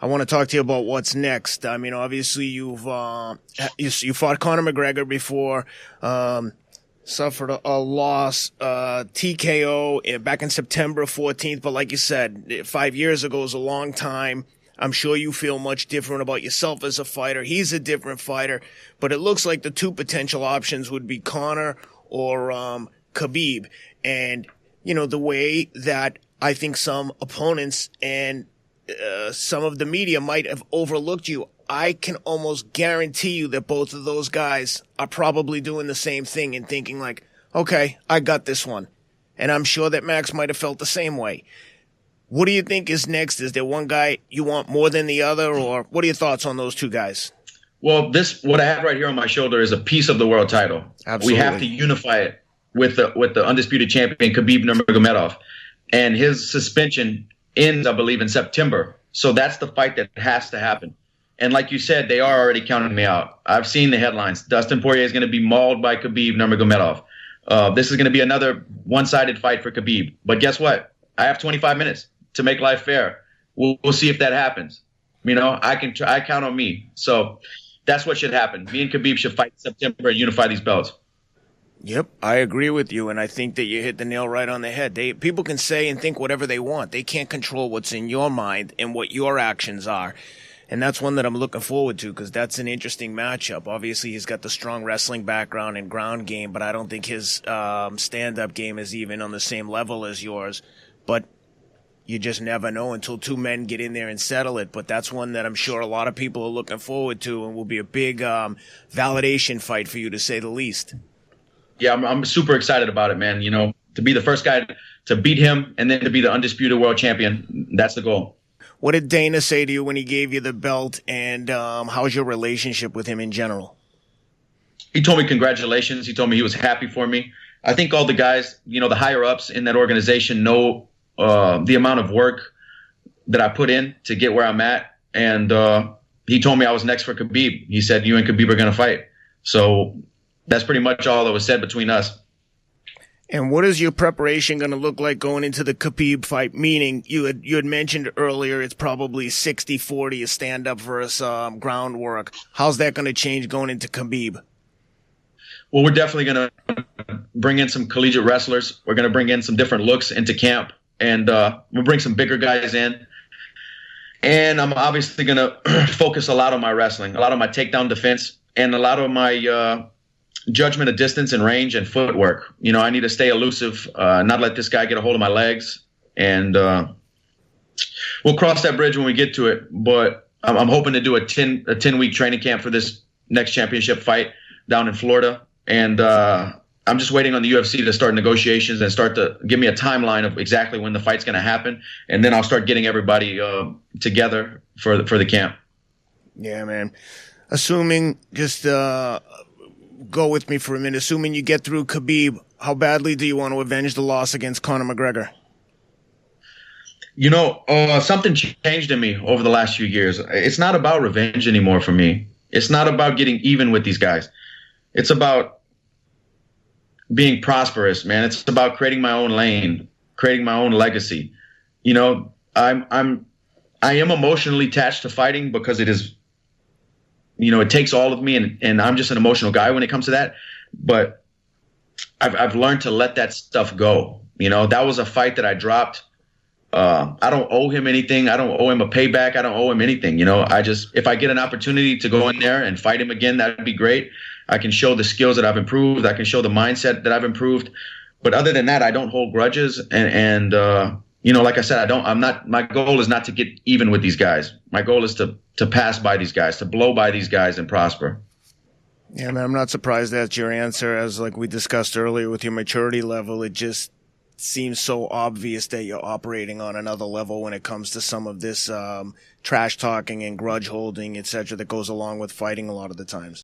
I want to talk to you about what's next. I mean, obviously you fought Conor McGregor before, suffered a loss, TKO back in September 14th. But like you said, 5 years ago is a long time. I'm sure you feel much different about yourself as a fighter. He's a different fighter, but it looks like the two potential options would be Conor or Khabib. And, you know, the way that I think some opponents and some of the media might have overlooked you, I can almost guarantee you that both of those guys are probably doing the same thing and thinking like, okay, I got this one. And I'm sure that Max might have felt the same way. What do you think is next? Is there one guy you want more than the other, or what are your thoughts on those two guys? Well, what I have right here on my shoulder is a piece of the world title. Absolutely. We have to unify it with the undisputed champion, Khabib Nurmagomedov. And his suspension ends, I believe, in September. So that's the fight that has to happen. And like you said, they are already counting me out. I've seen the headlines. Dustin Poirier is going to be mauled by Khabib Nurmagomedov. This is going to be another one-sided fight for Khabib. But guess what? I have 25 minutes to make life fair. We'll see if that happens. You know, I count on me. So that's what should happen. Me and Khabib should fight in September and unify these belts. Yep, I agree with you, and I think that you hit the nail right on the head. People can say and think whatever they want. They can't control what's in your mind and what your actions are. And that's one that I'm looking forward to because that's an interesting matchup. Obviously, he's got the strong wrestling background and ground game, but I don't think his stand-up game is even on the same level as yours. But you just never know until two men get in there and settle it. But that's one that I'm sure a lot of people are looking forward to and will be a big validation fight for you, to say the least. Yeah, I'm super excited about it, man. You know, to be the first guy to beat him and then to be the undisputed world champion, that's the goal. What did Dana say to you when he gave you the belt, and how's your relationship with him in general? He told me congratulations. He told me he was happy for me. I think all the guys, you know, the higher-ups in that organization know the amount of work that I put in to get where I'm at. And he told me I was next for Khabib. He said, you and Khabib are going to fight. So that's pretty much all that was said between us. And what is your preparation going to look like going into the Khabib fight? Meaning, you had mentioned earlier it's probably 60-40 a stand-up versus groundwork. How's that going to change going into Khabib? Well, we're definitely going to bring in some collegiate wrestlers. We're going to bring in some different looks into camp. And we'll bring some bigger guys in. And I'm obviously going to focus a lot on my wrestling, a lot of my takedown defense, and a lot of my judgment of distance and range and footwork. You know, I need to stay elusive, not let this guy get a hold of my legs. And we'll cross that bridge when we get to it. But I'm hoping to do a 10-week training camp for this next championship fight down in Florida. And I'm just waiting on the UFC to start negotiations and start to give me a timeline of exactly when the fight's going to happen. And then I'll start getting everybody together for the camp. Yeah, man. Assuming, just go with me for a minute, assuming you get through Khabib, how badly do you want to avenge the loss against Conor McGregor? You know, something changed in me over the last few years. It's not about revenge anymore for me. It's not about getting even with these guys. It's about being prosperous, man. It's about creating my own lane, creating my own legacy. You know, I am emotionally attached to fighting because it is, you know, it takes all of me, and I'm just an emotional guy when it comes to that. But I've learned to let that stuff go. You know, that was a fight that I dropped. I don't owe him anything. I don't owe him a payback. I don't owe him anything. You know, if I get an opportunity to go in there and fight him again, that'd be great. I can show the skills that I've improved. I can show the mindset that I've improved. But other than that, I don't hold grudges. And you know, like I said, my goal is not to get even with these guys. My goal is to pass by these guys, to blow by these guys and prosper. Yeah, man, I'm not surprised that's your answer. As like we discussed earlier with your maturity level, it just seems so obvious that you're operating on another level when it comes to some of this trash talking and grudge holding, etc., that goes along with fighting a lot of the times.